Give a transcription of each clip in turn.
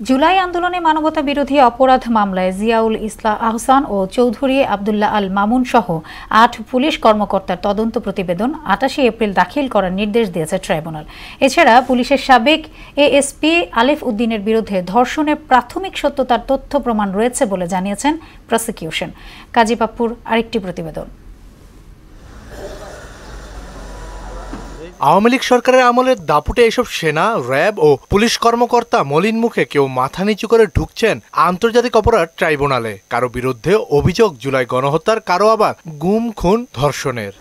জুলাই আন্দোলনে মানবতা বিরোধী অপরাধ মামলায় জিয়াউল ইসলাম আহসান ও চৌধুরী আব্দুল্লাহ আল মামুন সহ ৮ পুলিশ কর্মকর্তার তদন্ত প্রতিবেদন ২৮ এপ্রিল দাখিল করার নির্দেশ দিয়েছে ট্রাইব্যুনাল। এছাড়া পুলিশের সাবেক এএসপি আলিফ উদ্দিনের বিরুদ্ধে ধর্ষণের প্রাথমিক সত্যতার তথ্য প্রমাণ রয়েছে বলে জানিয়েছেন প্রসিকিউশন। কাজী পাপ্পুর আরেকটি প্রতিবেদন। আওয়ামী লীগ সরকারের আমলের দাপুটে এসব সেনা, র্যাব ও পুলিশ কর্মকর্তা মলিন মুখে কেউ মাথা নিচু করে ঢুকছেন আন্তর্জাতিক অপরাধ ট্রাইব্যুনালে। কারো বিরুদ্ধে অভিযোগ জুলাই গণহত্যার, কারো আবার গুম, খুন, ধর্ষণের।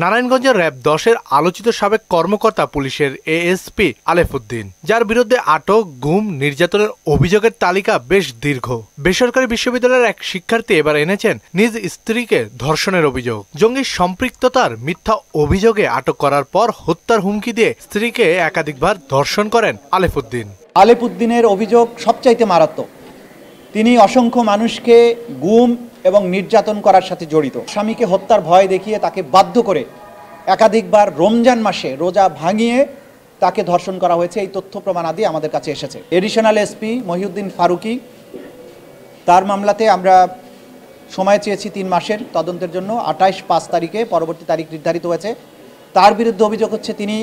নারায়ণগঞ্জের র্যাব ১০-এর আলোচিত সাবেক কর্মকর্তা পুলিশের এএসপি আলিফ উদ্দিন, যার বিরুদ্ধে আটক, গুম, নির্যাতনের অভিযোগের তালিকা বেশ দীর্ঘ। বেসরকারি বিশ্ববিদ্যালয়ের এক শিক্ষার্থী এবার এনেছেন নিজ স্ত্রীকে ধর্ষণের অভিযোগ। জঙ্গি সম্পৃক্ততার মিথ্যা অভিযোগে আটক করার পর হত্যার হুমকি দিয়ে স্ত্রীকে একাধিকবার ধর্ষণ করেন আলিফ উদ্দিন। আলিফ উদ্দিনের অভিযোগ সবচাইতে মারাত্মক। তিনি অসংখ্য মানুষকে গুম এবং নির্যাতন করার সাথে জড়িত। স্বামীকে হত্যার ভয় দেখিয়ে তাকে বাধ্য করে একাধিকবার রমজান মাসে রোজা ভাঙিয়ে তাকে ধর্ষণ করা হয়েছে। এই তথ্য প্রমাণাদি আমাদের কাছে এসেছে। এডিশনাল এসপি মহিউদ্দিন ফারুকি, তার মামলাতে আমরা সময় চেয়েছি ৩ মাসের তদন্তের জন্য। ২৮/৫ তারিখে পরবর্তী তারিখ নির্ধারিত হয়েছে। তার বিরুদ্ধে অভিযোগ হচ্ছে তিনি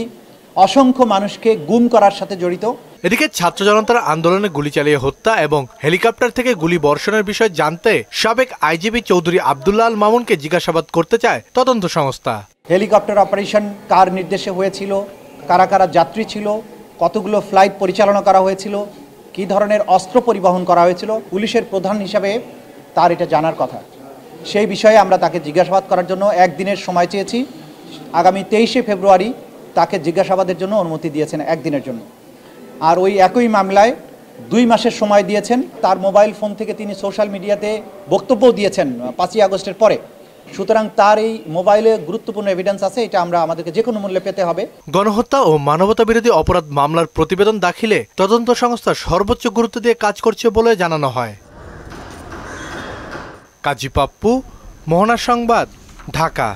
অসংখ্য মানুষকে গুম করার সাথে জড়িত। এদিকে ছাত্র জনতার আন্দোলনে গুলি চালিয়ে হত্যা এবং হেলিকপ্টার থেকে গুলি বর্ষণের বিষয় জানতে সাবেক আইজিপি চৌধুরী আব্দুল্লাহ আল মামুনকে জিজ্ঞাসাবাদ করতে চায় তদন্ত সংস্থা। হেলিকপ্টার অপারেশন কার নির্দেশে হয়েছিল, কারা কারা যাত্রী ছিল, কতগুলো ফ্লাইট পরিচালনা করা হয়েছিল, কী ধরনের অস্ত্র পরিবহন করা হয়েছিল, পুলিশের প্রধান হিসাবে তার এটা জানার কথা। সেই বিষয়ে আমরা তাকে জিজ্ঞাসাবাদ করার জন্য একদিনের সময় চেয়েছি। আগামী ২৩শে ফেব্রুয়ারি তাকে জিজ্ঞাসাবাদের জন্য অনুমতি দিয়েছেন একদিনের জন্য। আর ওই একই মামলায় ২ মাসের সময় দিয়েছেন। তার মোবাইল ফোন থেকে তিনি সোশ্যাল মিডিয়াতে বক্তব্য দিয়েছেন ৫ই আগস্টের পরে। সুতরাং তার এই মোবাইলে গুরুত্বপূর্ণ এভিডেন্স আছে, এটা আমরা আমাদেরকে যে কোনো মূল্যে পেতে হবে। গণহত্যা ও মানবতা বিরোধী অপরাধ মামলার প্রতিবেদন দাখিলে তদন্ত সংস্থা সর্বোচ্চ গুরুত্ব দিয়ে কাজ করছে বলে জানানো হয়। কাজী পাপ্পু, মোহনা সংবাদ, ঢাকা।